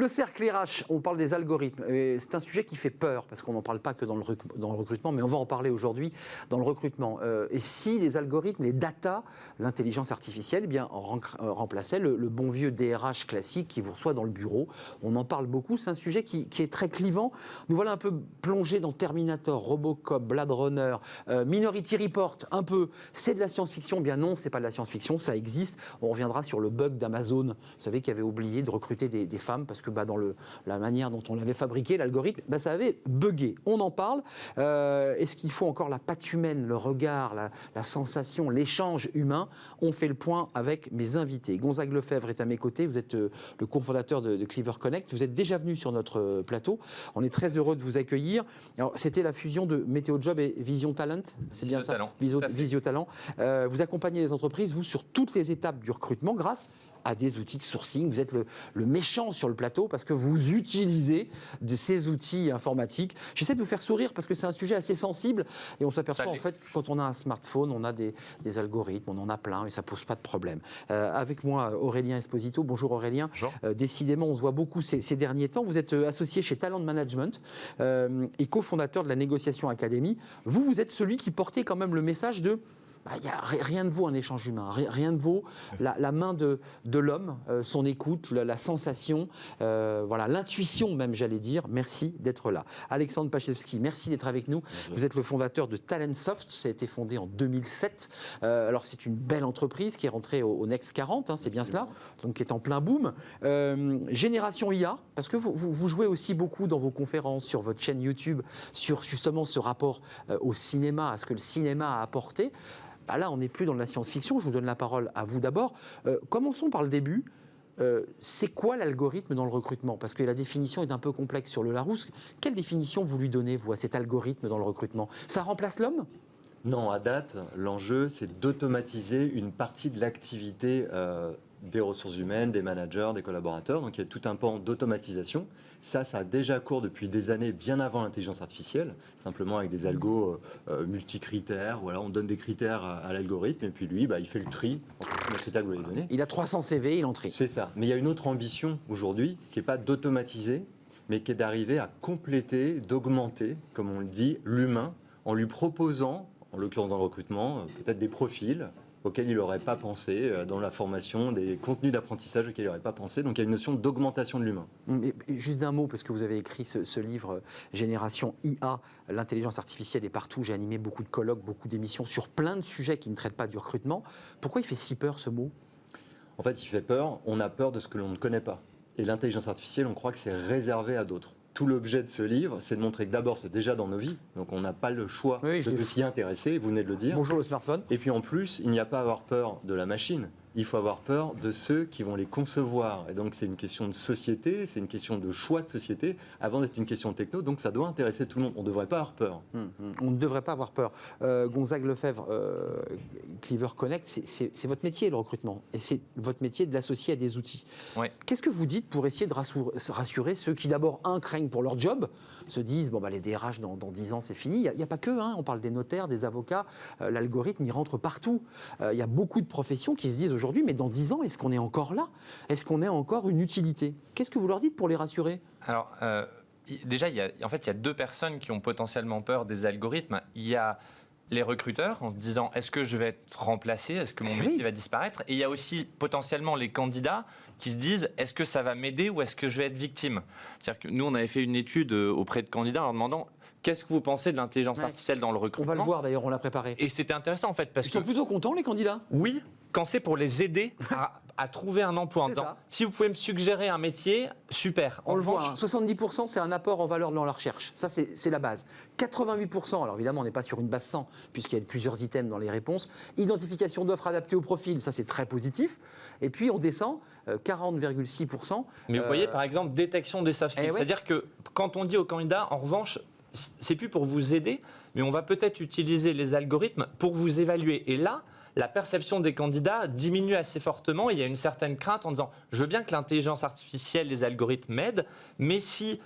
Le cercle RH, on parle des algorithmes. C'est un sujet qui fait peur, parce qu'on n'en parle pas que dans le recrutement, mais on va en parler aujourd'hui dans le recrutement. Et si les algorithmes, les data, l'intelligence artificielle, eh bien, remplaçaient le bon vieux DRH classique qui vous reçoit dans le bureau. On en parle beaucoup, c'est un sujet qui est très clivant. Nous voilà un peu plongés dans Terminator, Robocop, Blade Runner, Minority Report, un peu. C'est de la science-fiction? Bien non, c'est pas de la science-fiction, ça existe. On reviendra sur le bug d'Amazon, vous savez, qui avait oublié de recruter des femmes parce que dans la manière dont on l'avait fabriqué, l'algorithme, ça avait bugué. On en parle. Est-ce qu'il faut encore la patte humaine, le regard, la sensation, l'échange humain? On fait le point avec mes invités. Gonzague Lefebvre est à mes côtés. Vous êtes le cofondateur de Clever Connect. Vous êtes déjà venu sur notre plateau. On est très heureux de vous accueillir. Alors, c'était la fusion de Météo Job et Vision Talent. C'est bien ça? Visio Talent. Vous accompagnez les entreprises, vous, sur toutes les étapes du recrutement grâce à des outils de sourcing. Vous êtes le méchant sur le plateau parce que vous utilisez ces outils informatiques. J'essaie de vous faire sourire parce que c'est un sujet assez sensible et on s'aperçoit en fait que quand on a un smartphone, on a des algorithmes, on en a plein et ça ne pose pas de problème. Avec moi, Aurélien Esposito. Bonjour Aurélien. Bonjour. Décidément, on se voit beaucoup ces derniers temps. Vous êtes associé chez Talent Management et cofondateur de la Négociation Academy. Vous êtes celui qui portait quand même le message de rien ne vaut un échange humain, rien ne vaut la main de l'homme, son écoute, la sensation, l'intuition même, j'allais dire. Merci d'être là. Alexandre Pachewski, merci d'être avec nous. Bonjour. Vous êtes le fondateur de Talentsoft, ça a été fondé en 2007. Alors c'est une belle entreprise qui est rentrée au Next 40, c'est bien cela, donc qui est en plein boom. Génération IA, parce que vous jouez aussi beaucoup dans vos conférences, sur votre chaîne YouTube, sur justement ce rapport au cinéma, à ce que le cinéma a apporté. Là, on n'est plus dans de la science-fiction. Je vous donne la parole à vous d'abord. Commençons par le début. C'est quoi l'algorithme dans le recrutement? Parce que la définition est un peu complexe sur le Larousse. Quelle définition vous lui donnez, vous, à cet algorithme dans le recrutement? Ça remplace l'homme? Non, à date, l'enjeu, c'est d'automatiser une partie de l'activité des ressources humaines, des managers, des collaborateurs. Donc il y a tout un pan d'automatisation. Ça a déjà cours depuis des années, bien avant l'intelligence artificielle, simplement avec des algos multicritères. Voilà, on donne des critères à l'algorithme et puis lui, il fait le tri en fonction des critères que vous lui donnez. Il a 300 CV, il en trie. C'est ça. Mais il y a une autre ambition aujourd'hui qui n'est pas d'automatiser, mais qui est d'arriver à compléter, d'augmenter, comme on le dit, l'humain en lui proposant, en l'occurrence dans le recrutement, peut-être des profils auxquels il n'aurait pas pensé, dans la formation, des contenus d'apprentissage auxquels il n'aurait pas pensé. Donc il y a une notion d'augmentation de l'humain. Juste d'un mot, parce que vous avez écrit ce livre Génération IA, l'intelligence artificielle est partout. J'ai animé beaucoup de colloques, beaucoup d'émissions sur plein de sujets qui ne traitent pas du recrutement. Pourquoi il fait si peur ce mot? En fait, il fait peur. On a peur de ce que l'on ne connaît pas. Et l'intelligence artificielle, on croit que c'est réservé à d'autres. Tout l'objet de ce livre, c'est de montrer que d'abord, c'est déjà dans nos vies. Donc, on n'a pas le choix de s'y intéresser, vous venez de le dire. Bonjour le smartphone. Et puis, en plus, il n'y a pas à avoir peur de la machine. Il faut avoir peur de ceux qui vont les concevoir. Et donc, c'est une question de société, c'est une question de choix de société, avant d'être une question de techno. Donc, ça doit intéresser tout le monde. On ne devrait pas avoir peur. On ne devrait pas avoir peur. Gonzague Lefebvre, Clever Connect, c'est votre métier, le recrutement. Et c'est votre métier de l'associer à des outils. Ouais. Qu'est-ce que vous dites pour essayer de rassurer ceux qui, d'abord, craignent pour leur job, se disent, les DRH, dans 10 ans, c'est fini. Il n'y a pas que, on parle des notaires, des avocats. L'algorithme, il rentre partout. Il y a beaucoup de professions qui se disent aujourd'hui, mais dans 10 ans, est-ce qu'on est encore là? Est-ce qu'on est encore une utilité? Qu'est-ce que vous leur dites pour les rassurer? Alors, déjà, il y a deux personnes qui ont potentiellement peur des algorithmes. Il y a les recruteurs en se disant, est-ce que je vais être remplacé? Est-ce que mon métier va disparaître? Et il y a aussi potentiellement les candidats qui se disent, est-ce que ça va m'aider ou est-ce que je vais être victime? C'est-à-dire que nous, on avait fait une étude auprès de candidats en leur demandant, qu'est-ce que vous pensez de l'intelligence artificielle dans le recrutement? On va le voir d'ailleurs, on l'a préparé. Et c'était intéressant en fait. Parce Ils sont plutôt contents, les candidats? Oui, quand c'est pour les aider à trouver un emploi en disant, si vous pouvez me suggérer un métier, super. On le voit, 70% c'est un apport en valeur dans la recherche. Ça, c'est la base. 88%, alors évidemment, on n'est pas sur une base 100, puisqu'il y a plusieurs items dans les réponses. Identification d'offres adaptées au profil, ça c'est très positif. Et puis on descend, 40,6%. Mais vous voyez, par exemple, détection des soft skills. C'est-à-dire que quand on dit aux candidats, en revanche, c'est plus pour vous aider, mais on va peut-être utiliser les algorithmes pour vous évaluer. Et là, la perception des candidats diminue assez fortement. Il y a une certaine crainte en disant, je veux bien que l'intelligence artificielle, les algorithmes m'aident, mais si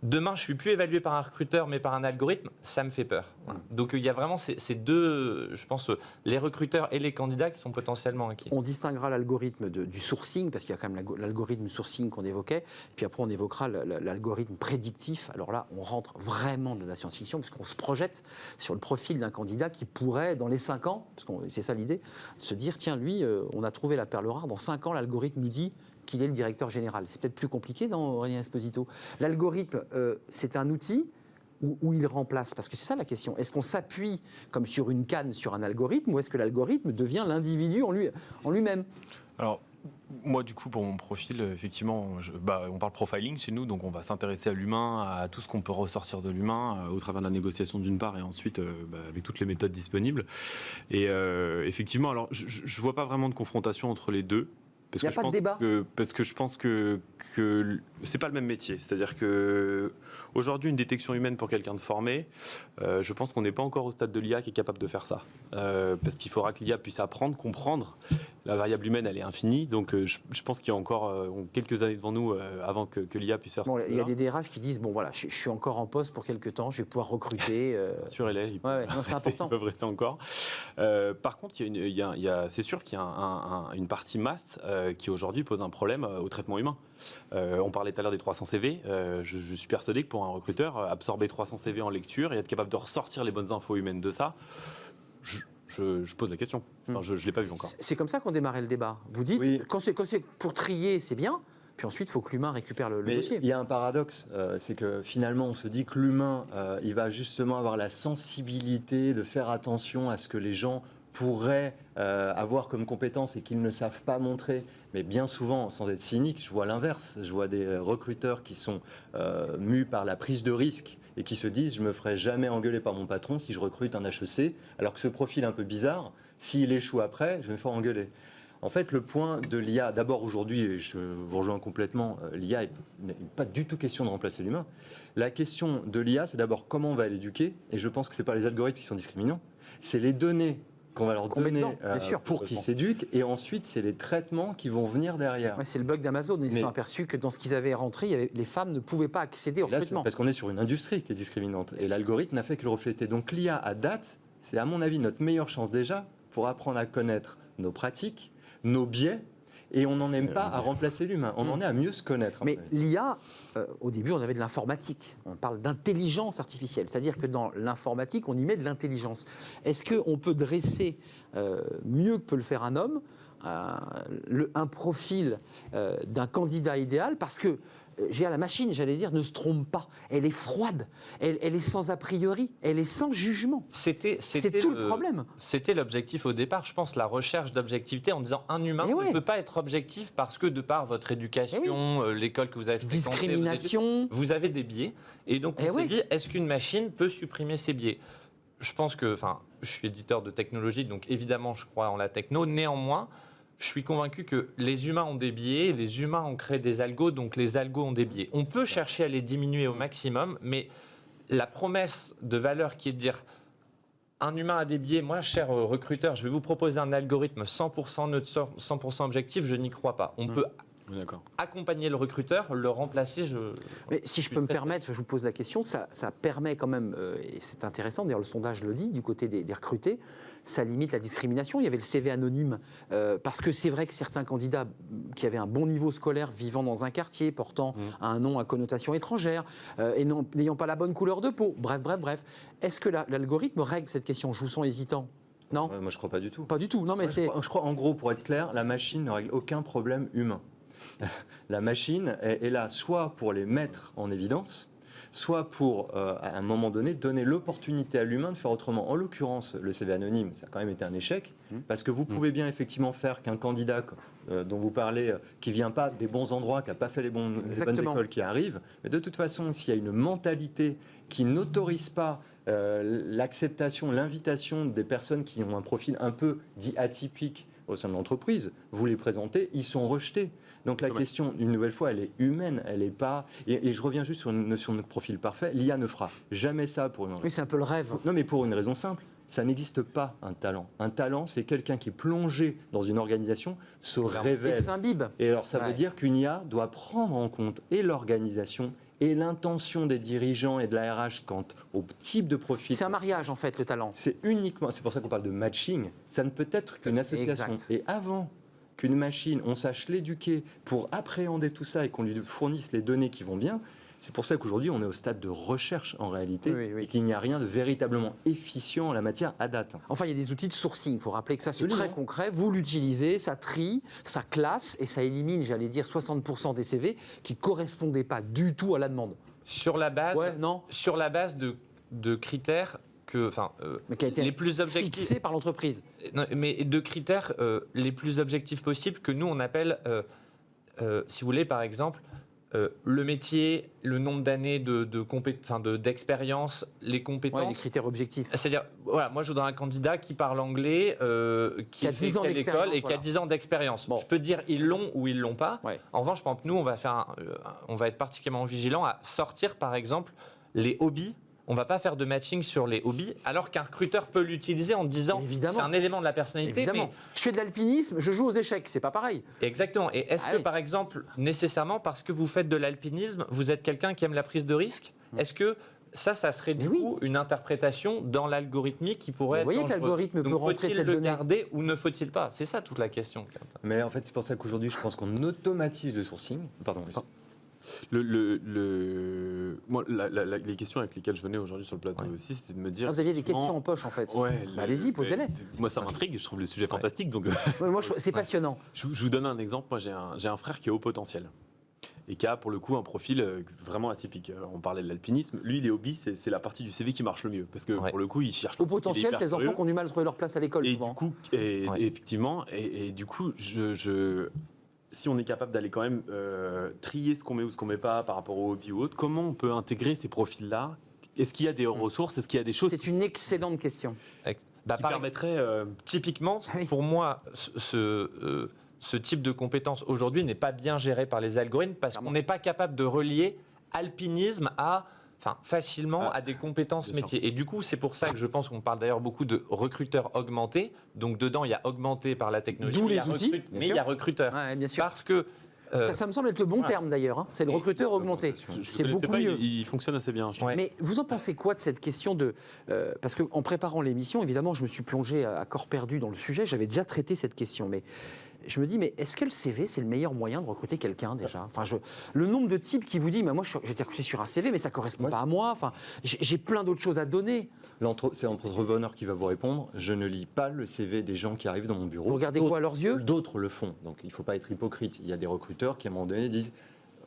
demain, je suis plus évalué par un recruteur, mais par un algorithme, ça me fait peur. Voilà. Donc il y a vraiment ces deux, je pense, les recruteurs et les candidats qui sont potentiellement inquiets. On distinguera l'algorithme du sourcing, parce qu'il y a quand même l'algorithme sourcing qu'on évoquait, puis après on évoquera l'algorithme prédictif. Alors là, on rentre vraiment de la science-fiction, parce qu'on se projette sur le profil d'un candidat qui pourrait, dans les 5 ans, parce que c'est ça l'idée, se dire, tiens, lui, on a trouvé la perle rare, dans 5 ans, l'algorithme nous dit qu'il est le directeur général. C'est peut-être plus compliqué dans Aurélien Esposito. L'algorithme, c'est un outil où il remplace, parce que c'est ça la question. Est-ce qu'on s'appuie comme sur une canne sur un algorithme, ou est-ce que l'algorithme devient l'individu en lui-même? Alors, moi, du coup, pour mon profil, effectivement, on parle profiling chez nous, donc on va s'intéresser à l'humain, à tout ce qu'on peut ressortir de l'humain, au travers de la négociation d'une part, et ensuite avec toutes les méthodes disponibles. Et effectivement, alors, je ne vois pas vraiment de confrontation entre les deux. Il n'y a pas de débat. Parce que je pense que c'est pas le même métier. C'est-à-dire que aujourd'hui, une détection humaine pour quelqu'un de formé, je pense qu'on n'est pas encore au stade de l'IA qui est capable de faire ça. Parce qu'il faudra que l'IA puisse apprendre, comprendre. La variable humaine, elle est infinie. Donc je pense qu'il y a encore quelques années devant nous avant que l'IA puisse faire ça. Il y a des DRH qui disent, bon voilà, je suis encore en poste pour quelques temps, je vais pouvoir recruter. Assurez-les, c'est important. Ils peuvent rester encore. Par contre, c'est sûr qu'il y a une partie masse qui aujourd'hui pose un problème au traitement humain. On parlait tout à l'heure des 300 CV. Je suis persuadé que pour un recruteur, absorber 300 CV en lecture et être capable de ressortir les bonnes infos humaines de ça, je pose la question. Enfin, je ne l'ai pas vu encore. C'est comme ça qu'on démarrait le débat. Vous dites, oui. quand c'est pour trier, c'est bien. Puis ensuite, il faut que l'humain récupère le dossier. Il y a un paradoxe, c'est que finalement, on se dit que l'humain, il va justement avoir la sensibilité de faire attention à ce que les gens pourraient avoir comme compétences et qu'ils ne savent pas montrer. Mais bien souvent, sans être cynique, je vois l'inverse. Je vois des recruteurs qui sont mus par la prise de risque et qui se disent « je ne me ferai jamais engueuler par mon patron si je recrute un HEC », alors que ce profil un peu bizarre, s'il échoue après, je vais me faire engueuler. En fait, le point de l'IA, d'abord aujourd'hui, et je vous rejoins complètement, l'IA n'est pas du tout question de remplacer l'humain. La question de l'IA, c'est d'abord comment on va l'éduquer, et je pense que ce n'est pas les algorithmes qui sont discriminants, c'est les données qu'on va leur donner pour qu'ils s'éduquent, et ensuite c'est les traitements qui vont venir derrière. Ouais, c'est le bug d'Amazon, ils se sont aperçus que dans ce qu'ils avaient rentré, les femmes ne pouvaient pas accéder au recrutement. Parce qu'on est sur une industrie qui est discriminante, et l'algorithme n'a fait que le refléter. Donc l'IA à date, c'est à mon avis notre meilleure chance déjà pour apprendre à connaître nos pratiques, nos biais, et on n'en aime pas à remplacer l'humain, on en est à mieux se connaître. Mais l'IA, au début, on avait de l'informatique. On parle d'intelligence artificielle, c'est-à-dire que dans l'informatique, on y met de l'intelligence. Est-ce qu'on peut dresser mieux que peut le faire un homme un profil d'un candidat idéal, parce que la machine, j'allais dire, ne se trompe pas. Elle est froide, elle est sans a priori, elle est sans jugement. C'est tout le problème. C'était l'objectif au départ, je pense, la recherche d'objectivité en disant un humain ne peut pas être objectif parce que de par votre éducation, l'école que vous avez fréquentée, discrimination, vous avez des biais. Et donc on s'est dit, est-ce qu'une machine peut supprimer ces biais ? Je pense que, je suis éditeur de technologie, donc évidemment je crois en la techno. Néanmoins, je suis convaincu que les humains ont des biais, les humains ont créé des algos, donc les algos ont des biais. On peut chercher à les diminuer au maximum, mais la promesse de valeur qui est de dire un humain a des biais, moi, cher recruteur, je vais vous proposer un algorithme 100% neutre, 100% objectif, je n'y crois pas. On peut accompagner le recruteur, le remplacer. Mais si je peux me permettre, je vous pose la question, ça permet quand même, et c'est intéressant, d'ailleurs le sondage le dit, du côté des recrutés, ça limite la discrimination. Il y avait le CV anonyme, parce que c'est vrai que certains candidats qui avaient un bon niveau scolaire, vivant dans un quartier, portant un nom à connotation étrangère, et n'ayant pas la bonne couleur de peau, bref. Est-ce que l'algorithme règle cette question? Je vous sens hésitant. Non, moi je ne crois pas du tout. Pas du tout, non mais je crois, en gros, pour être clair, la machine ne règle aucun problème humain. La machine est là soit pour les mettre en évidence, soit pour, à un moment donné, donner l'opportunité à l'humain de faire autrement. En l'occurrence, le CV anonyme, ça a quand même été un échec, parce que vous pouvez bien effectivement faire qu'un candidat dont vous parlez, qui ne vient pas des bons endroits, qui n'a pas fait les bonnes écoles, qui arrive, mais de toute façon, s'il y a une mentalité qui n'autorise pas l'acceptation, l'invitation des personnes qui ont un profil un peu dit atypique au sein de l'entreprise, vous les présentez, ils sont rejetés. Donc la question, une nouvelle fois, elle est humaine, elle n'est pas... Et je reviens juste sur une notion de profil parfait. L'IA ne fera jamais ça pour une raison. Oui, c'est un peu le rêve. Non, mais pour une raison simple. Ça n'existe pas, un talent. Un talent, c'est quelqu'un qui, plongé dans une organisation, se révèle. Et s'imbibe. Et alors, ça veut dire qu'une IA doit prendre en compte et l'organisation et l'intention des dirigeants et de la RH quant au type de profil. C'est un mariage, en fait, le talent. C'est pour ça qu'on parle de matching, ça ne peut être qu'une association. Exact. Et avant qu'une machine, on sache l'éduquer pour appréhender tout ça et qu'on lui fournisse les données qui vont bien, c'est pour ça qu'aujourd'hui, on est au stade de recherche en réalité, Oui. et qu'il n'y a rien de véritablement efficient en la matière à date. Enfin, il y a des outils de sourcing. Il faut rappeler que ça, c'est Absolument. très concret. Vous l'utilisez, ça trie, ça classe et ça élimine, j'allais dire, 60% des CV qui ne correspondaient pas du tout à la demande. Sur la base, Ouais, non. sur la base de critères Mais qui a été les plus objectifs. fixé par l'entreprise. Non, mais de critères les plus objectifs possibles que nous on appelle, si vous voulez, par exemple, le métier, le nombre d'années d'expérience, les Ouais, compétences. les critères objectifs. C'est-à-dire, voilà, moi je voudrais un candidat qui parle anglais, qui a fait 10 ans telle d'expérience, école et qui a voilà. 10 ans d'expérience. Bon. Je peux dire ils l'ont ou ils l'ont pas. Ouais. En revanche, je pense que nous, on va être particulièrement vigilant à sortir, par exemple, les hobbies. On ne va pas faire de matching sur les hobbies, alors qu'un recruteur peut l'utiliser en disant Évidemment. c'est un élément de la personnalité. Évidemment. Je fais de l'alpinisme, je joue aux échecs, c'est pas pareil. Exactement. Et est-ce Ah que, oui. par exemple, nécessairement, parce que vous faites de l'alpinisme, vous êtes quelqu'un qui aime la prise de risque? Est-ce que ça serait du Mais oui. coup une interprétation dans l'algorithmique qui pourrait Vous être voyez que dangereux. l'algorithme Donc, peut rentrer faut-il cette le donnée. garder ou ne faut-il pas? C'est ça toute la question. Mais en fait, c'est pour ça qu'aujourd'hui, je pense qu'on automatise le sourcing. Pardon. Moi, les questions avec lesquelles je venais aujourd'hui sur le plateau aussi, c'était de me dire. Ah, vous aviez des effectivement, questions en poche, en fait. Ouais, Bah, allez-y, posez-les. Moi, ça m'intrigue, je trouve le sujet fantastique. Donc, Ouais, moi, c'est passionnant. je vous donne un exemple. Moi, j'ai un frère qui est haut potentiel et qui a, pour le coup, un profil vraiment atypique. On parlait de l'alpinisme. Lui, les hobbies, c'est la partie du CV qui marche le mieux. Parce que, pour le coup, il cherche. Au potentiel, ces enfants qui ont du mal à trouver leur place à l'école, Et souvent. du coup, effectivement, et du coup, si on est capable d'aller quand même trier ce qu'on met ou ce qu'on met pas par rapport au hobby ou autre, comment on peut intégrer ces profils-là? Est-ce qu'il y a des ressources? Est-ce qu'il y a des choses C'est une excellente question. qui permettraient... Typiquement, Oui. pour moi, ce type de compétence aujourd'hui n'est pas bien géré par les algorithmes parce qu'on n'est pas capable de relier alpinisme facilement à des compétences Bien sûr. métiers. Et du coup, c'est pour ça que je pense qu'on parle d'ailleurs beaucoup de recruteurs augmentés. Donc dedans, il y a augmenté par la technologie. D'où mais il y les a outils, mais bien il y sûr. a recruteur. Ouais, bien sûr. Parce que Ça me semble être le bon terme, d'ailleurs. Hein. C'est le recruteur augmenté. C'est beaucoup pas, mieux. il fonctionne assez bien. Je trouve. Ouais. Mais vous en pensez quoi de cette question de... parce qu'en préparant l'émission, évidemment, je me suis plongé à corps perdu dans le sujet. J'avais déjà traité cette question. Mais je me dis, mais est-ce que le CV, c'est le meilleur moyen de recruter quelqu'un, déjà? Enfin, le nombre de types qui vous dit, moi, j'ai été recruté sur un CV, mais ça ne correspond pas à moi. Enfin, j'ai plein d'autres choses à donner. C'est l'entrepreneur qui va vous répondre. Je ne lis pas le CV des gens qui arrivent dans mon bureau. Vous regardez quoi à leurs yeux? D'autres le font. Donc il ne faut pas être hypocrite. Il y a des recruteurs qui, à un moment donné, disent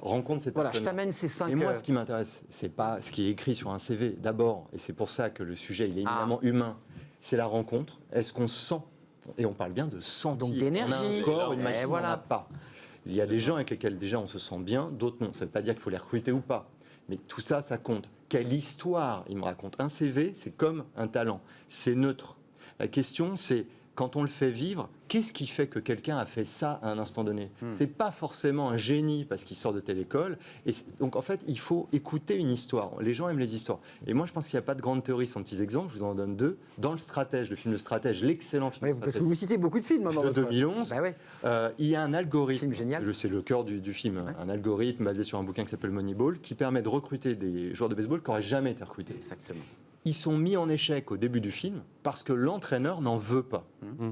rencontre cette Voilà, je personne. t'amène ces 5... Et moi, ce qui m'intéresse, c'est pas ce qui est écrit sur un CV. D'abord, et c'est pour ça que le sujet il est éminemment humain, c'est la rencontre. Est-ce qu'on sent? Et on parle bien de sentir. Donc d'énergie. On a un corps, une Et machine, voilà. on n'en a pas. Il y a des gens avec lesquels déjà on se sent bien, d'autres non. Ça ne veut pas dire qu'il faut les recruter ou pas. Mais tout ça, ça compte. Quelle histoire il me raconte? Un CV, c'est comme un talent. C'est neutre. La question, c'est quand on le fait vivre, qu'est-ce qui fait que quelqu'un a fait ça à un instant donné? C'est pas forcément un génie parce qu'il sort de telle école. Et donc en fait, il faut écouter une histoire. Les gens aiment les histoires. Et moi, je pense qu'il n'y a pas de grande théorie sans petits exemples. Je vous en donne deux. Dans Le Stratège, le film Le Stratège, l'excellent film Oui, Le parce que Stratège vous citez beaucoup de films hein, dans de votre... 2011, Bah ouais. il y a un algorithme. Film génial. C'est le cœur du film. Ouais. Un algorithme basé sur un bouquin qui s'appelle Moneyball qui permet de recruter des joueurs de baseball qui n'auraient jamais été recrutés. Exactement. Ils sont mis en échec au début du film parce que l'entraîneur n'en veut pas.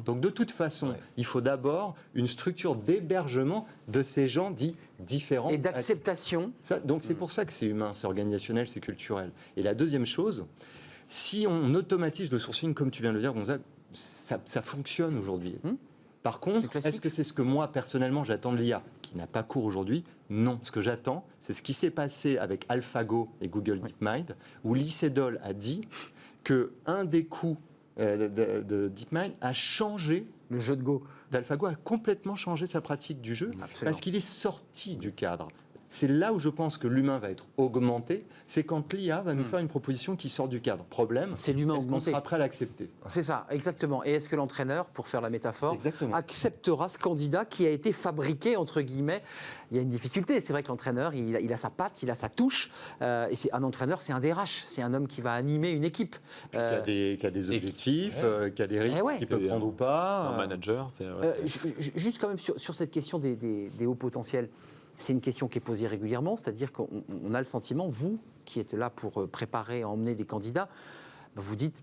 Donc de toute façon, il faut d'abord une structure d'hébergement de ces gens dits différents. Et d'acceptation. Donc c'est pour ça que c'est humain, c'est organisationnel, c'est culturel. Et la deuxième chose, si on automatise le sourcing, comme tu viens de le dire, Gonzague, ça fonctionne aujourd'hui. Par contre, C'est classique. est-ce que c'est ce que moi, personnellement, j'attends de l'IA, qui n'a pas cours aujourd'hui? Non. Ce que j'attends, c'est ce qui s'est passé avec AlphaGo et Google DeepMind, où Lee Sedol a dit qu'un des coûts de DeepMind a changé, Le jeu de Go. d'AlphaGo a complètement changé sa pratique du jeu, Absolument. parce qu'il est sorti du cadre. C'est là où je pense que l'humain va être augmenté, c'est quand l'IA va nous faire une proposition qui sort du cadre. Problème, C'est l'humain est-ce qu'on augmenté. sera prêt à l'accepter? C'est ça, exactement. Et est-ce que l'entraîneur, pour faire la métaphore, Exactement. acceptera ce candidat qui a été fabriqué, entre guillemets? Il y a une difficulté. C'est vrai que l'entraîneur, il a sa patte, il a sa touche. Et un entraîneur, c'est un DRH. C'est un homme qui va animer une équipe. Qui a des objectifs, qui a des risques ouais. qu'il peut C'est prendre ou C'est pas. un manager. Juste quand même sur cette question des hauts potentiels. c'est une question qui est posée régulièrement, c'est-à-dire qu'on a le sentiment, vous, qui êtes là pour préparer, emmener des candidats, vous dites,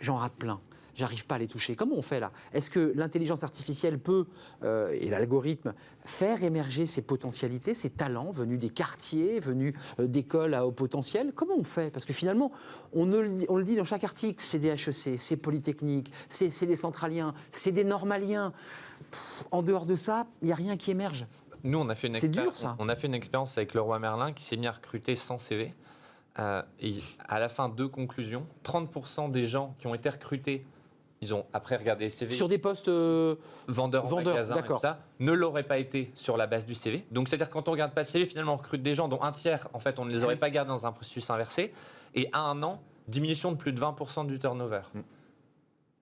j'en rate plein. J'arrive pas à les toucher. Comment on fait là? Est-ce que l'intelligence artificielle peut, et l'algorithme, faire émerger ces potentialités, ces talents venus des quartiers, venus d'écoles à haut potentiel? Comment on fait? Parce que finalement, on le dit dans chaque article, c'est des HEC, c'est Polytechnique, c'est des centraliens, c'est des normaliens. En dehors de ça, il n'y a rien qui émerge. Nous, on a fait C'est dur, ça. On a fait une expérience avec Leroy Merlin qui s'est mis à recruter 100 CV. Et à la fin, 2 conclusions. 30% des gens qui ont été recrutés, ils ont après regardé les CV. Sur des postes vendeurs en magasin et tout ça, ne l'auraient pas été sur la base du CV. Donc, c'est-à-dire quand on ne regarde pas le CV, finalement, on recrute des gens dont un tiers, en fait, on ne les aurait pas gardés dans un processus inversé. Et à 1 an, diminution de plus de 20% du turnover.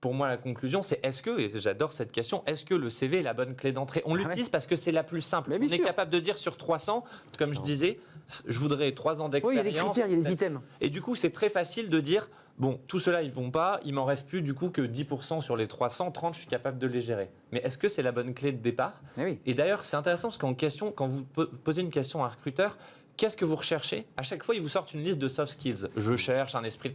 Pour moi, la conclusion, c'est est-ce que, et j'adore cette question, est-ce que le CV est la bonne clé d'entrée? On l'utilise parce que c'est la plus simple. On est capable de dire sur 300, comme je disais, je voudrais 3 ans d'expérience. Oui, il y a les critères, il y a les items. Et du coup, c'est très facile de dire, bon, tout cela, ils ne vont pas, il m'en reste plus du coup que 10% sur les 300, 30, je suis capable de les gérer. Mais est-ce que c'est la bonne clé de départ? Et d'ailleurs, c'est intéressant parce quand vous posez une question à un recruteur, qu'est-ce que vous recherchez? À chaque fois, ils vous sortent une liste de soft skills. Je cherche un esprit.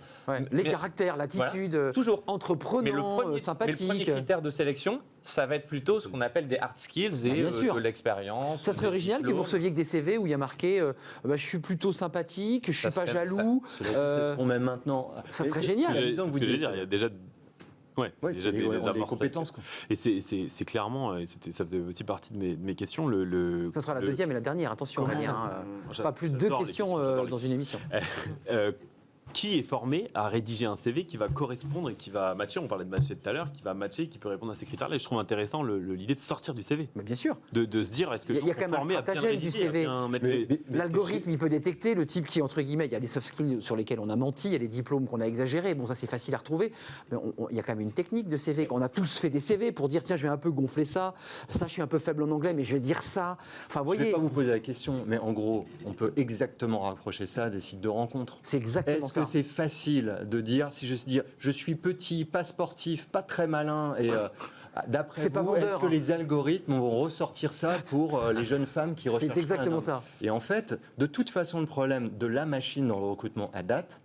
Les caractères, l'attitude, voilà, toujours entreprenant, sympathique. Mais le premier critère de sélection, ça va être plutôt ce qu'on appelle des hard skills et de l'expérience. Ça serait original que vous receviez que des CV où il y a marqué je suis plutôt sympathique, je suis pas jaloux. C'est ce qu'on met maintenant. Ça serait génial. C'est ce que je veux dire. Il y a déjà. C'est des compétences. Et c'est clairement, ça faisait aussi partie de mes questions. Ça sera la deuxième et la dernière, attention, pas plus de 2 questions dans une émission. Qui est formé à rédiger un CV qui va correspondre et qui va matcher? On parlait de matcher tout à l'heure, qui va matcher, qui peut répondre à ces critères-là. Et je trouve intéressant l'idée de sortir du CV. Mais bien sûr. De se dire, est-ce que il y a quand même un stratagème du CV. L'algorithme, il peut détecter le type qui, entre guillemets, il y a les soft skills sur lesquels on a menti, il y a les diplômes qu'on a exagérés. Bon, ça, c'est facile à retrouver. Mais il y a quand même une technique de CV. On a tous fait des CV pour dire, tiens, je vais un peu gonfler ça. Ça, je suis un peu faible en anglais, mais je vais dire ça. Enfin, voyez. Je ne vais pas vous poser la question, mais en gros, on peut exactement rapprocher ça des sites de rencontres. C'est exactement ça. Est-ce que c'est facile de dire, si je suis petit, pas sportif, pas très malin, et d'après vous, est-ce que les algorithmes vont ressortir ça pour les jeunes femmes qui recherchent? C'est exactement ça. Et en fait, de toute façon, le problème de la machine dans le recrutement à date,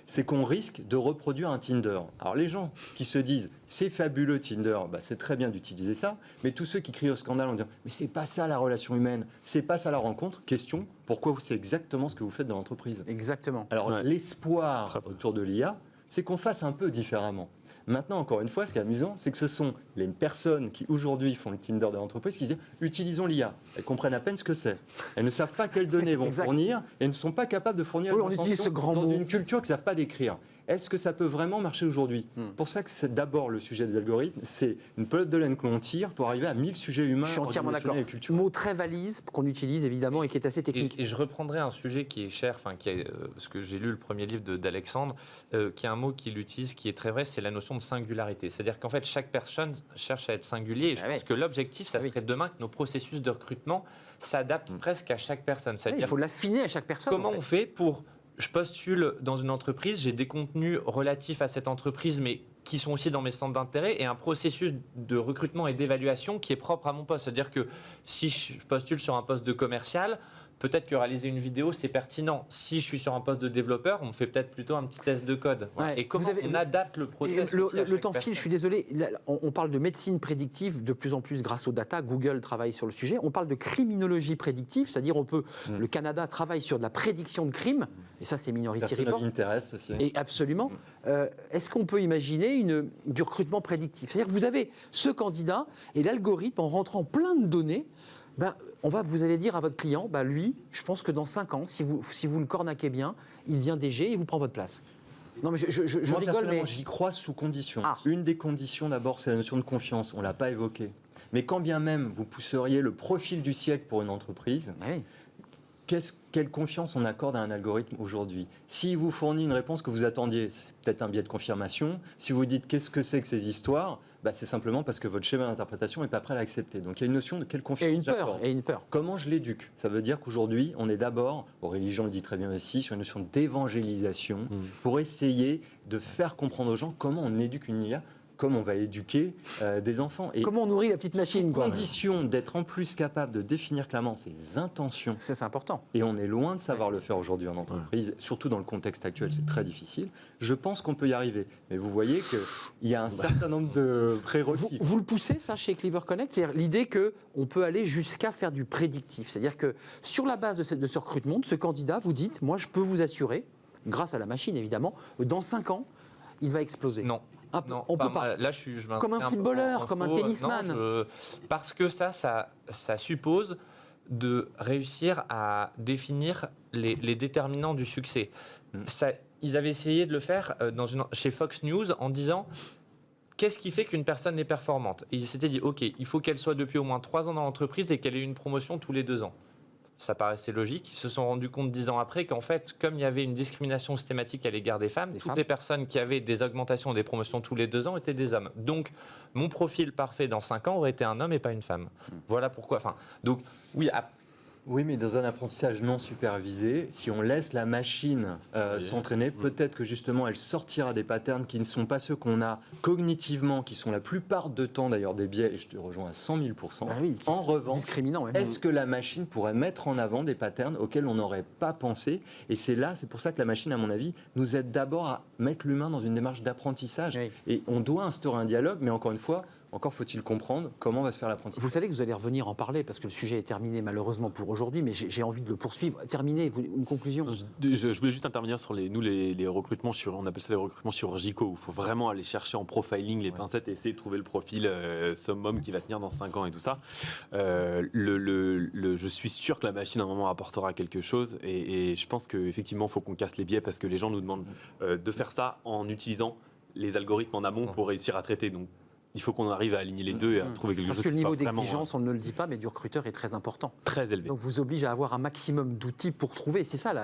c'est qu'on risque de reproduire un Tinder. Alors les gens qui se disent c'est fabuleux Tinder, c'est très bien d'utiliser ça, mais tous ceux qui crient au scandale en disant mais c'est pas ça la relation humaine, c'est pas ça la rencontre, question, pourquoi c'est exactement ce que vous faites dans l'entreprise? Exactement. Alors l'espoir autour de l'IA, c'est qu'on fasse un peu différemment. Maintenant, encore une fois, ce qui est amusant, c'est que ce sont les personnes qui aujourd'hui font le Tinder de l'entreprise qui disent utilisons l'IA. Elles comprennent à peine ce que c'est. Elles ne savent pas quelles données vont fournir et ne sont pas capables de fournir on utilise ce grand dans mot. une culture qu'ils ne savent pas décrire. Est-ce que ça peut vraiment marcher aujourd'hui? Pour ça que c'est d'abord le sujet des algorithmes, c'est une pelote de laine que l'on tire pour arriver à 1000 sujets humains. Je suis entièrement d'accord. Mot très valise qu'on utilise évidemment et qui est assez technique. Et je reprendrai un sujet qui est cher, parce que j'ai lu le premier livre d'Alexandre, qui est un mot qu'il utilise qui est très vrai, c'est la notion de singularité. C'est-à-dire qu'en fait, chaque personne cherche à être singulier. Et je pense que l'objectif, ça serait demain que nos processus de recrutement s'adaptent presque à chaque personne. Il faut l'affiner à chaque personne. Comment on fait pour... Je postule dans une entreprise, j'ai des contenus relatifs à cette entreprise, mais qui sont aussi dans mes centres d'intérêt, et un processus de recrutement et d'évaluation qui est propre à mon poste. C'est-à-dire que si je postule sur un poste de commercial, peut-être que réaliser une vidéo, c'est pertinent. Si je suis sur un poste de développeur, on fait peut-être plutôt un petit test de code. Voilà. Et comment on adapte le processus? Le temps file, je suis désolé. On parle de médecine prédictive de plus en plus grâce aux data. Google travaille sur le sujet. On parle de criminologie prédictive, c'est-à-dire le Canada travaille sur de la prédiction de crimes, et ça c'est Minority Report. Interest aussi. Et absolument. Est-ce qu'on peut imaginer du recrutement prédictif? C'est-à-dire que vous avez ce candidat et l'algorithme, en rentrant plein de données, vous allez dire à votre client, lui, je pense que dans 5 ans, si vous le cornaquez bien, il devient DG et il vous prend votre place. Non, mais je rigole, mais... J'y crois sous condition. Une des conditions, d'abord, c'est la notion de confiance. On ne l'a pas évoquée. Mais quand bien même vous pousseriez le profil du siècle pour une entreprise, quelle confiance on accorde à un algorithme aujourd'hui? S'il vous fournit une réponse que vous attendiez, c'est peut-être un biais de confirmation. Si vous dites qu'est-ce que c'est que ces histoires, c'est simplement parce que votre schéma d'interprétation n'est pas prêt à l'accepter. Donc il y a une notion de quelle confiance j'accorde. Et une peur. Comment je l'éduque? Ça veut dire qu'aujourd'hui, on est d'abord, Aurélie-Jean le dit très bien aussi, sur une notion d'évangélisation pour essayer de faire comprendre aux gens comment on éduque une IA, comme on va éduquer des enfants. Et comment on nourrit la petite machine, sous quoi. condition d'être en plus capable de définir clairement ses intentions. C'est important. Et on est loin de savoir le faire aujourd'hui en entreprise, surtout dans le contexte actuel, c'est très difficile. Je pense qu'on peut y arriver. Mais vous voyez qu'il y a un certain nombre de prérequis. Vous le poussez, ça, chez Clever Connect, c'est-à-dire l'idée qu'on peut aller jusqu'à faire du prédictif. C'est-à-dire que sur la base de ce recrutement, de ce candidat, vous dites, moi, je peux vous assurer, grâce à la machine, évidemment, dans 5 ans, il va exploser. Non. Non, on peut pas. Là, Comme un footballeur, comme un tennisman. Non, parce que ça suppose de réussir à définir les déterminants du succès. Ils avaient essayé de le faire chez Fox News en disant qu'est-ce qui fait qu'une personne est performante. Et ils s'étaient dit, OK, il faut qu'elle soit depuis au moins 3 ans dans l'entreprise et qu'elle ait une promotion tous les 2 ans. Ça paraissait logique. Ils se sont rendus compte 10 ans après qu'en fait, comme il y avait une discrimination systématique à l'égard des femmes, les personnes qui avaient des augmentations, des promotions tous les 2 ans étaient des hommes. Donc, mon profil parfait dans 5 ans aurait été un homme et pas une femme. Voilà pourquoi. Donc, oui. Oui, mais dans un apprentissage non supervisé, si on laisse la machine s'entraîner, peut-être que justement elle sortira des patterns qui ne sont pas ceux qu'on a cognitivement, qui sont la plupart du temps d'ailleurs des biais, et je te rejoins à 100 000 %. En revanche, est-ce que la machine pourrait mettre en avant des patterns auxquels on n'aurait pas pensé? Et c'est pour ça que la machine, à mon avis, nous aide d'abord à mettre l'humain dans une démarche d'apprentissage. Oui. Et on doit instaurer un dialogue, mais encore une fois, encore faut-il comprendre comment va se faire l'apprentissage. Vous savez que vous allez revenir en parler parce que le sujet est terminé malheureusement pour aujourd'hui, mais j'ai envie de le poursuivre. Terminé, une conclusion. Je voulais juste intervenir sur les recrutements, on appelle ça les recrutements chirurgicaux, où il faut vraiment aller chercher en profiling les pincettes et essayer de trouver le profil summum qui va tenir dans 5 ans et tout ça. Je suis sûr que la machine à un moment apportera quelque chose et je pense qu'effectivement il faut qu'on casse les biais parce que les gens nous demandent de faire ça en utilisant les algorithmes en amont pour réussir à traiter. Donc, il faut qu'on arrive à aligner les deux et à trouver quelque chose qui soit vraiment... Parce que le niveau d'exigence, on ne le dit pas, mais du recruteur est très important. Très élevé. Donc vous oblige à avoir un maximum d'outils pour trouver. C'est ça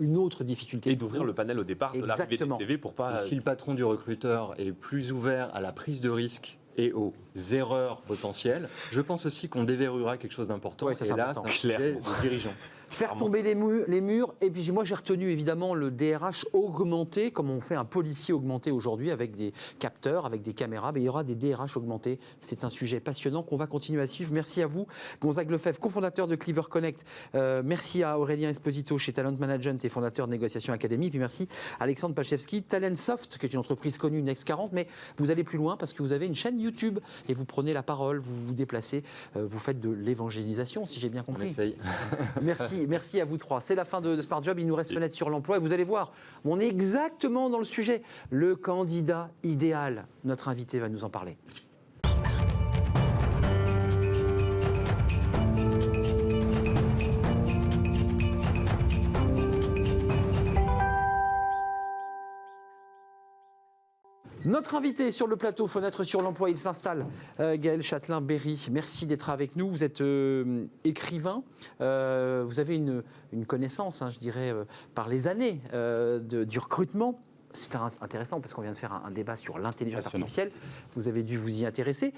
une autre difficulté. Et d'ouvrir le panel au départ de l'arrivée des CV pour pas... Et si le patron du recruteur est plus ouvert à la prise de risque et aux erreurs potentielles, je pense aussi qu'on déverrouillera quelque chose d'important. Ouais, et là, c'est un sujet de dirigeant. Faire tomber les murs. Et puis moi, j'ai retenu évidemment le DRH augmenté, comme on fait un policier augmenté aujourd'hui avec des capteurs, avec des caméras. Mais il y aura des DRH augmentés. C'est un sujet passionnant qu'on va continuer à suivre. Merci à vous, Gonzague Lefebvre, cofondateur de Clever Connect. Merci à Aurélien Esposito chez Talent Management et fondateur de Négociation Academy. Puis merci à Alexandre Pachewski, Talentsoft, qui est une entreprise connue, Next 40. Mais vous allez plus loin parce que vous avez une chaîne YouTube et vous prenez la parole, vous vous déplacez, vous faites de l'évangélisation, si j'ai bien compris. On essaye. Merci à vous trois. C'est la fin de Smart Job. Il nous reste Fenêtre sur l'emploi. Et vous allez voir, on est exactement dans le sujet. Le candidat idéal. Notre invité va nous en parler. Notre invité sur le plateau Fenêtre sur l'emploi, il s'installe. Gaël Châtelain-Berry, merci d'être avec nous. Vous êtes écrivain. Vous avez une connaissance, je dirais, par les années du recrutement. C'est intéressant parce qu'on vient de faire un débat sur l'intelligence artificielle. Vous avez dû vous y intéresser.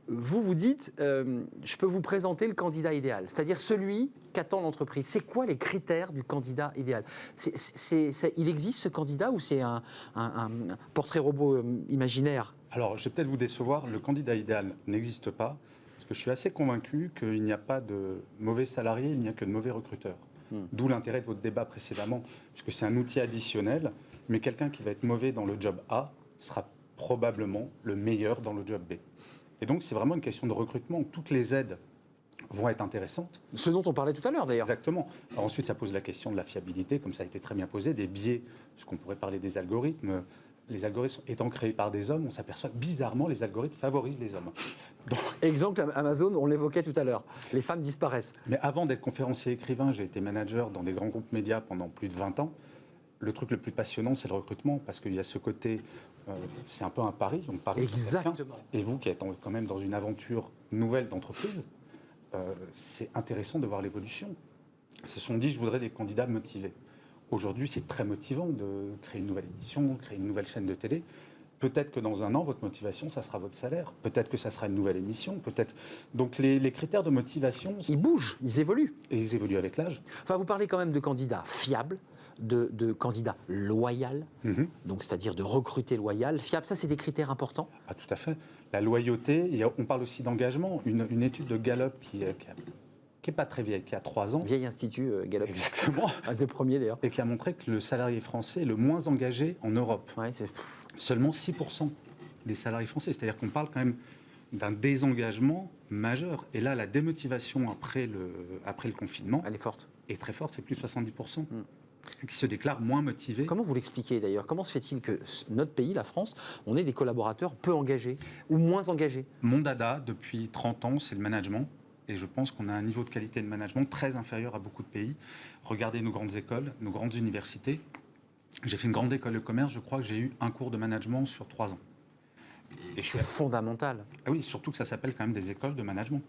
Vous dites, je peux vous présenter le candidat idéal, c'est-à-dire celui qu'attend l'entreprise. C'est quoi les critères du candidat idéal? Il existe ce candidat ou c'est un portrait robot imaginaire? Alors, je vais peut-être vous décevoir, le candidat idéal n'existe pas, parce que je suis assez convaincu qu'il n'y a pas de mauvais salariés, il n'y a que de mauvais recruteurs. D'où l'intérêt de votre débat précédemment, puisque c'est un outil additionnel, mais quelqu'un qui va être mauvais dans le job A sera probablement le meilleur dans le job B. Et donc, c'est vraiment une question de recrutement. Toutes les aides vont être intéressantes. Ce dont on parlait tout à l'heure, d'ailleurs. Exactement. Alors ensuite, ça pose la question de la fiabilité, comme ça a été très bien posé, des biais, parce qu'on pourrait parler des algorithmes. Les algorithmes étant créés par des hommes, on s'aperçoit que bizarrement, les algorithmes favorisent les hommes. Donc... Exemple, Amazon, on l'évoquait tout à l'heure. Les femmes disparaissent. Mais avant d'être conférencier écrivain, j'ai été manager dans des grands groupes médias pendant plus de 20 ans. Le truc le plus passionnant, c'est le recrutement, parce qu'il y a ce côté, c'est un peu un pari, on parie sur quelqu'un. Et vous qui êtes quand même dans une aventure nouvelle d'entreprise, c'est intéressant de voir l'évolution. Ils se sont dit, je voudrais des candidats motivés. Aujourd'hui, c'est très motivant de créer une nouvelle émission, créer une nouvelle chaîne de télé. Peut-être que dans un an, votre motivation, ça sera votre salaire. Peut-être que ça sera une nouvelle émission. Peut-être. Donc les critères de motivation... Ils bougent, ils évoluent. Et ils évoluent avec l'âge. Enfin, vous parlez quand même de candidats fiables, de candidat loyal, donc c'est-à-dire de recruter loyal, fiable. Ça, c'est des critères importants. Ah, tout à fait. La loyauté, on parle aussi d'engagement. Une étude de Gallup qui n'est pas très vieille, qui a 3 ans. Vieil institut Gallup. Exactement. Un des premiers d'ailleurs. Et qui a montré que le salarié français est le moins engagé en Europe. Ouais, Seulement 6% des salariés français. C'est-à-dire qu'on parle quand même d'un désengagement majeur. Et là, la démotivation après le confinement, elle est forte. Est très forte, c'est plus de 70%. Qui se déclarent moins motivés. Comment vous l'expliquez d'ailleurs? Comment se fait-il que notre pays, la France, on ait des collaborateurs peu engagés ou moins engagés? Mon dada, depuis 30 ans, c'est le management. Et je pense qu'on a un niveau de qualité de management très inférieur à beaucoup de pays. Regardez nos grandes écoles, nos grandes universités. J'ai fait une grande école de commerce, je crois que j'ai eu un cours de management sur 3 ans. Et c'est fondamental. Ah oui, surtout que ça s'appelle quand même des écoles de management.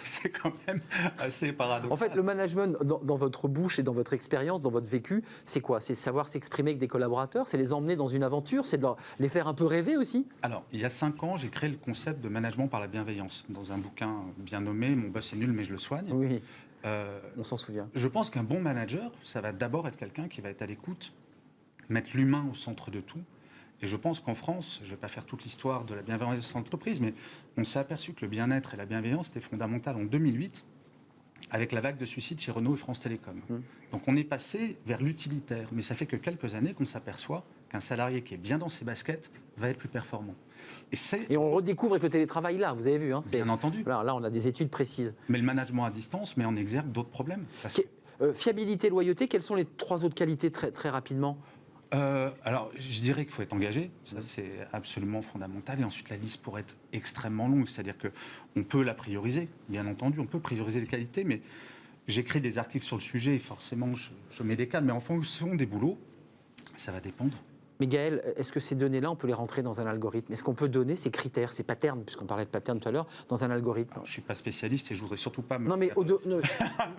C'est quand même assez paradoxal. En fait, le management, dans votre bouche et dans votre expérience, dans votre vécu, c'est quoi? C'est savoir s'exprimer avec des collaborateurs? C'est les emmener dans une aventure? C'est de les faire un peu rêver aussi? Alors, il y a 5 ans, j'ai créé le concept de management par la bienveillance dans un bouquin bien nommé « Mon boss est nul, mais je le soigne ». Oui, on s'en souvient. Je pense qu'un bon manager, ça va d'abord être quelqu'un qui va être à l'écoute, mettre l'humain au centre de tout. Et je pense qu'en France, je ne vais pas faire toute l'histoire de la bienveillance en entreprise, mais on s'est aperçu que le bien-être et la bienveillance étaient fondamental en 2008, avec la vague de suicides chez Renault et France Télécom. Donc on est passé vers l'utilitaire, mais ça fait que quelques années qu'on s'aperçoit qu'un salarié qui est bien dans ses baskets va être plus performant. Et on redécouvre avec le télétravail là, vous avez vu. Hein, bien entendu. Là, on a des études précises. Mais le management à distance met en exergue d'autres problèmes. Fiabilité, loyauté, quelles sont les 3 autres qualités très, très rapidement? Alors, je dirais qu'il faut être engagé, ça c'est absolument fondamental. Et ensuite, la liste pourrait être extrêmement longue, c'est-à-dire qu'on peut la prioriser, bien entendu, on peut prioriser les qualités, mais j'écris des articles sur le sujet et forcément, je mets des cadres, mais en fonction des boulots, ça va dépendre. Mais Gaël, est-ce que ces données-là, on peut les rentrer dans un algorithme? Est-ce qu'on peut donner ces critères, ces patterns, puisqu'on parlait de patterns tout à l'heure, dans un algorithme? Alors, je ne suis pas spécialiste et je ne voudrais surtout pas me... Non, mais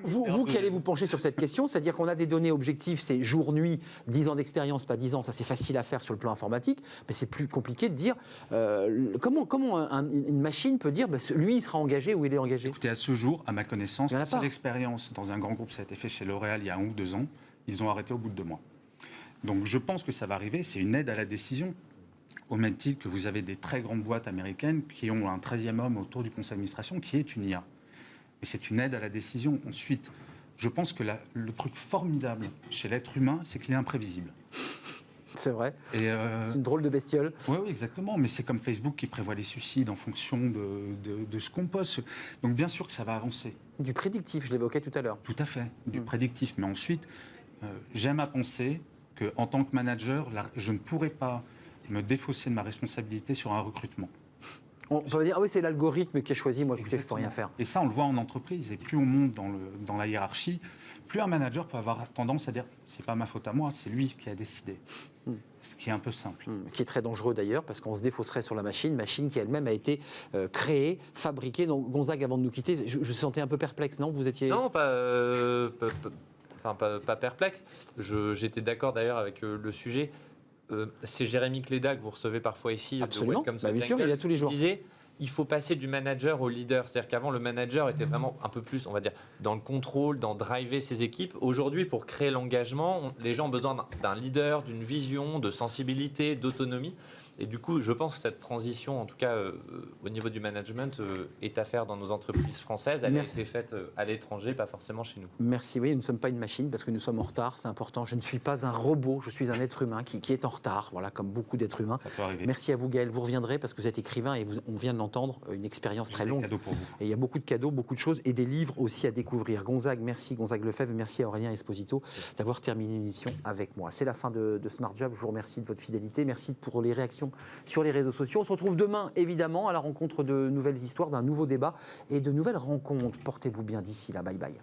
vous qui allez vous pencher sur cette question, c'est-à-dire qu'on a des données objectives, c'est jour-nuit, 10 ans d'expérience, pas 10 ans, ça c'est facile à faire sur le plan informatique, mais c'est plus compliqué de dire comment une machine peut dire lui il sera engagé ou il est engagé? Écoutez, à ce jour, à ma connaissance, la seule expérience dans un grand groupe, ça a été fait chez L'Oréal il y a 1 ou 2 ans, ils ont arrêté au bout de 2 mois. Donc je pense que ça va arriver, c'est une aide à la décision. Au même titre que vous avez des très grandes boîtes américaines qui ont un 13e homme autour du conseil d'administration qui est une IA. Et c'est une aide à la décision. Ensuite, je pense que le truc formidable chez l'être humain, c'est qu'il est imprévisible. C'est vrai. C'est une drôle de bestiole. Oui, exactement. Mais c'est comme Facebook qui prévoit les suicides en fonction de ce qu'on poste. Donc bien sûr que ça va avancer. Du prédictif, je l'évoquais tout à l'heure. Tout à fait, du prédictif. Mais ensuite, j'aime à penser qu'en tant que manager, je ne pourrais pas me défausser de ma responsabilité sur un recrutement. On va dire, ah oui, c'est l'algorithme qui a choisi, moi, écoutez, je ne peux rien faire. Et ça, on le voit en entreprise. Et plus on monte dans la hiérarchie, plus un manager peut avoir tendance à dire, c'est pas ma faute à moi, c'est lui qui a décidé. Ce qui est un peu simple. Qui est très dangereux d'ailleurs, parce qu'on se défausserait sur la machine qui elle-même a été créée, fabriquée. Donc Gonzague, avant de nous quitter, je vous sentais un peu perplexe, non? Vous étiez... Non, pas perplexe. J'étais d'accord d'ailleurs avec le sujet. C'est Jérémy Cléda que vous recevez parfois ici. Absolument, bien sûr, il est là tous les jours. Il disait, il faut passer du manager au leader. C'est-à-dire qu'avant, le manager était vraiment un peu plus, on va dire, dans le contrôle, dans driver ses équipes. Aujourd'hui, pour créer l'engagement, les gens ont besoin d'un leader, d'une vision, de sensibilité, d'autonomie. Et du coup, je pense que cette transition, en tout cas au niveau du management, est à faire dans nos entreprises françaises. Elle a été faite à l'étranger, pas forcément chez nous. Merci. Oui, nous ne sommes pas une machine parce que nous sommes en retard. C'est important. Je ne suis pas un robot. Je suis un être humain qui est en retard. Voilà, comme beaucoup d'êtres humains. Ça peut arriver. Merci à vous, Gaël. Vous reviendrez parce que vous êtes écrivain et on vient de l'entendre. Une expérience très longue. Cadeau pour vous. Et il y a beaucoup de cadeaux, beaucoup de choses et des livres aussi à découvrir. Gonzague, merci. Gonzague Lefebvre, merci à Aurélien Esposito d'avoir terminé l'émission avec moi. C'est la fin de Smart Job. Je vous remercie de votre fidélité. Merci pour les réactions sur les réseaux sociaux. On se retrouve demain, évidemment, à la rencontre de nouvelles histoires, d'un nouveau débat et de nouvelles rencontres. Portez-vous bien d'ici là. Bye bye.